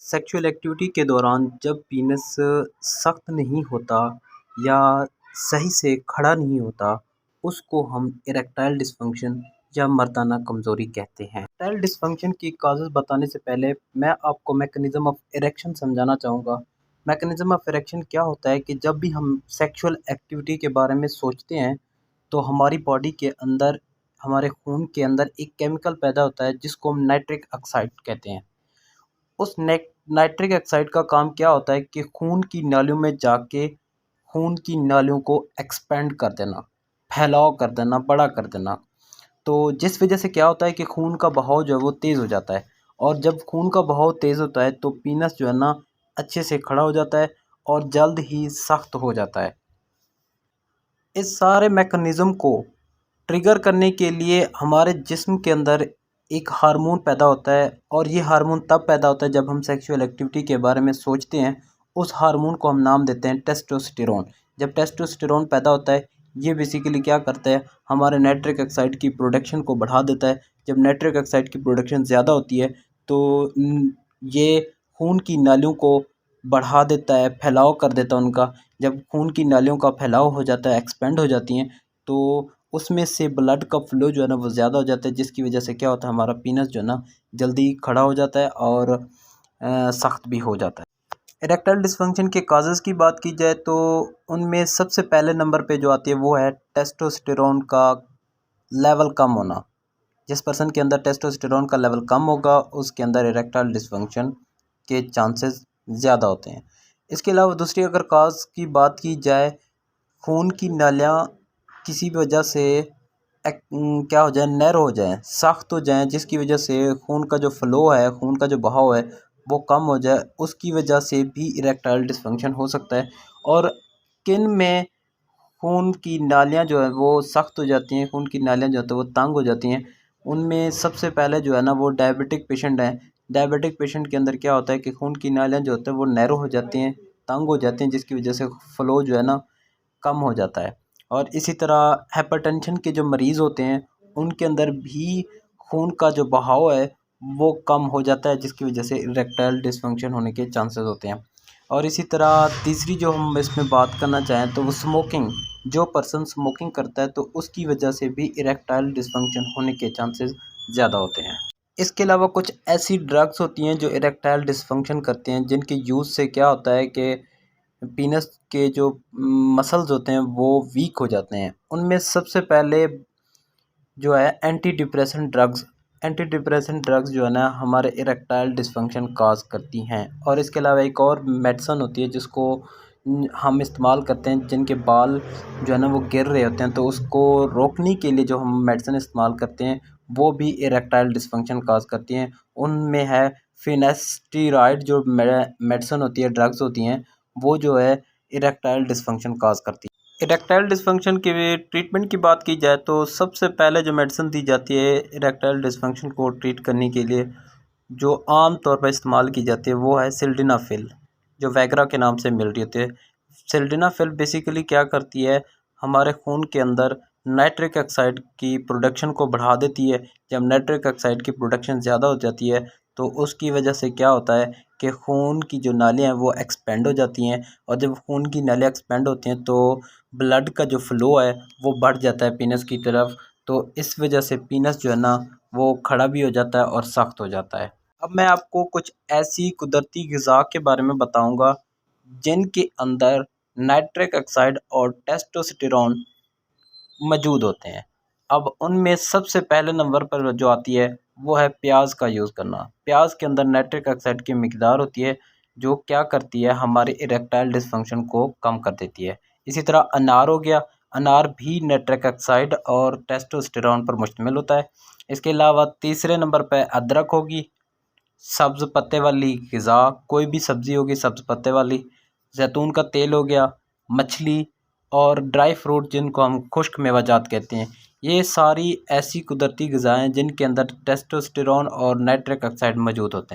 Sexual activity के दौरान जब पीनस सख्त नहीं होता या सही से खड़ा नहीं होता, उसको हम इरेक्टाइल डिस्फंक्शन या मर्दाना कमज़ोरी कहते हैं। इरेक्टाइल डिस्फंक्शन की काज़ेज़ बताने से पहले मैं आपको मैकेनिज़्म ऑफ इरेक्शन समझाना चाहूँगा। मैकेनिज़्म ऑफ इरेक्शन क्या होता है कि जब भी हम सेक्सुअल एक्टिविटी के बारे में सोचते हैं, तो हमारी बॉडी के अंदर, हमारे खून के अंदर एक केमिकल पैदा होता है जिसको हम नाइट्रिक ऑक्साइड कहते हैं। उस नाइट्रिक ऑक्साइड का काम क्या होता है कि खून की नालियों में जाके खून की नालियों को एक्सपेंड कर देना, फैलाव कर देना, बड़ा कर देना। तो जिस वजह से क्या होता है कि खून का बहाव जो है वो तेज़ हो जाता है, और जब खून का बहाव तेज़ होता है तो पीनस जो है ना अच्छे से खड़ा हो जाता है और जल्द ही सख्त हो जाता है। इस सारे मैकेनिज़्म को ट्रिगर करने के लिए हमारे जिस्म के अंदर एक हार्मोन पैदा होता है, और ये हार्मोन तब पैदा होता है जब हम सेक्सुअल एक्टिविटी के बारे में सोचते हैं। उस हार्मोन को हम नाम देते हैं टेस्टोस्टेरोन। जब टेस्टोस्टेरोन पैदा होता है, ये बेसिकली क्या करता है, हमारे नाइट्रिक ऑक्साइड की प्रोडक्शन को बढ़ा देता है। जब नाइट्रिक ऑक्साइड की प्रोडक्शन ज़्यादा होती है तो ये खून की नालियों को बढ़ा देता है, फैलाव कर देता है उनका। जब खून की नालियों का फैलाव हो जाता है, एक्सपेंड हो जाती हैं, तो उसमें से ब्लड का फ्लो जो है ना वो ज़्यादा हो जाता है, जिसकी वजह से क्या होता है, हमारा पीनस जो है ना जल्दी खड़ा हो जाता है और सख्त भी हो जाता है। इरेक्टाइल डिस्फंक्शन के काजेज़ की बात की जाए तो उनमें सबसे पहले नंबर पे जो आती है वो है टेस्टोस्टेरोन का लेवल कम होना। जिस पर्सन के अंदर टेस्टोस्टेरोन का लेवल कम होगा, उसके अंदर इरेक्टाइल डिस्फंक्शन के चांसेस ज़्यादा होते हैं। इसके अलावा दूसरी अगर काज की बात की जाए, खून की नालियाँ किसी भी वजह से क्या हो जाए, नैरो हो जाए, सख्त हो जाएँ, जिसकी वजह से खून का जो फ़्लो है, खून का जो बहाव है वो कम हो जाए, उसकी वजह से भी इरेक्टाइल डिस्फंक्शन हो सकता है। और किन में खून की नालियाँ जो है वो सख्त हो जाती हैं, खून की नालियाँ जो होती हैं वो तंग हो जाती हैं, उनमें सबसे पहले जो है ना वो डायबिटिक पेशेंट हैं। डायबिटिक पेशेंट के अंदर क्या होता है कि खून की नालियाँ जो होती हैं वो नैरो हो जाती हैं, तंग हो जाती हैं, जिसकी वजह से फ़्लो जो है ना कम हो जाता है। और इसी तरह हाइपरटेंशन के जो मरीज़ होते हैं, उनके अंदर भी खून का जो बहाव है वो कम हो जाता है, जिसकी वजह से इरेक्टाइल डिस्फंक्शन होने के चांसेस होते हैं। और इसी तरह तीसरी जो हम इसमें बात करना चाहें तो वो स्मोकिंग। जो पर्सन स्मोकिंग करता है तो उसकी वजह से भी इरेक्टाइल डिस्फंक्शन होने के चांसेस ज़्यादा होते हैं। इसके अलावा कुछ ऐसी ड्रग्स होती हैं जो इरेक्टाइल डिस्फंक्शन करते हैं, जिनके यूज़ से क्या होता है कि पीनस के जो मसल्स होते हैं वो वीक हो जाते हैं। उनमें सबसे पहले जो है एंटी डिप्रेसेंट ड्रग्स जो है ना हमारे इरेक्टाइल डिस्फंक्शन काज करती हैं। और इसके अलावा एक और मेडिसिन होती है जिसको हम इस्तेमाल करते हैं, जिनके बाल जो है ना वो गिर रहे होते हैं, तो उसको रोकने के लिए जो हम मेडिसिन इस्तेमाल करते हैं वो भी इरेक्टाइल डिस्फंक्शन काज करती हैं। उनमें है फिनेस्टीराइड, जो मेडिसिन होती है, ड्रग्स होती हैं, वो जो है इरेक्टाइल डिस्फंक्शन काज करती है। इरेक्टाइल डिस्फंक्शन के ट्रीटमेंट की बात की जाए तो सबसे पहले जो मेडिसिन दी जाती है इरेक्टाइल डिस्फंक्शन को ट्रीट करने के लिए, जो आम तौर पर इस्तेमाल की जाती है वो है सिल्डेनाफिल, जो वैग्रा के नाम से मिल रही होती है। सिल्डेनाफिल बेसिकली क्या करती है, हमारे खून के अंदर नाइट्रिक ऑक्साइड की प्रोडक्शन को बढ़ा देती है। जब नाइट्रिक ऑक्साइड की प्रोडक्शन ज़्यादा हो जाती है तो उसकी वजह से क्या होता है कि खून की जो नालियाँ हैं वो एक्सपेंड हो जाती हैं, और जब खून की नालियाँ एक्सपेंड होती हैं तो ब्लड का जो फ़्लो है वो बढ़ जाता है पीनस की तरफ। तो इस वजह से पीनस जो है ना वो खड़ा भी हो जाता है और सख्त हो जाता है। अब मैं आपको कुछ ऐसी कुदरती ग़िज़ा के बारे में बताऊंगा जिनके अंदर नाइट्रिक ऑक्साइड और टेस्टोस्टेरोन मौजूद होते हैं। अब उनमें सबसे पहले नंबर पर जो आती है वो है प्याज का यूज़ करना। प्याज के अंदर नाइट्रिक ऑक्साइड की मिकदार होती है, जो क्या करती है, हमारे इरेक्टाइल डिस्फंक्शन को कम कर देती है। इसी तरह अनार हो गया, अनार भी नाइट्रिक ऑक्साइड और टेस्टोस्टेरोन पर मुश्तमिल होता है। इसके अलावा तीसरे नंबर पर अदरक होगी, सब्ज़ पत्ते वाली ग़िज़ा, कोई भी सब्ज़ी होगी सब्ज़ पत्ते वाली। जैतून का तेल हो गया, मछली, और ड्राई फ्रूट जिनको हम खुश्क मेवाजात कहते हैं। ये सारी ऐसी कुदरती ग़िज़ाएँ जिनके अंदर टेस्टोस्टेरोन और नाइट्रिक ऑक्साइड मौजूद होते हैं।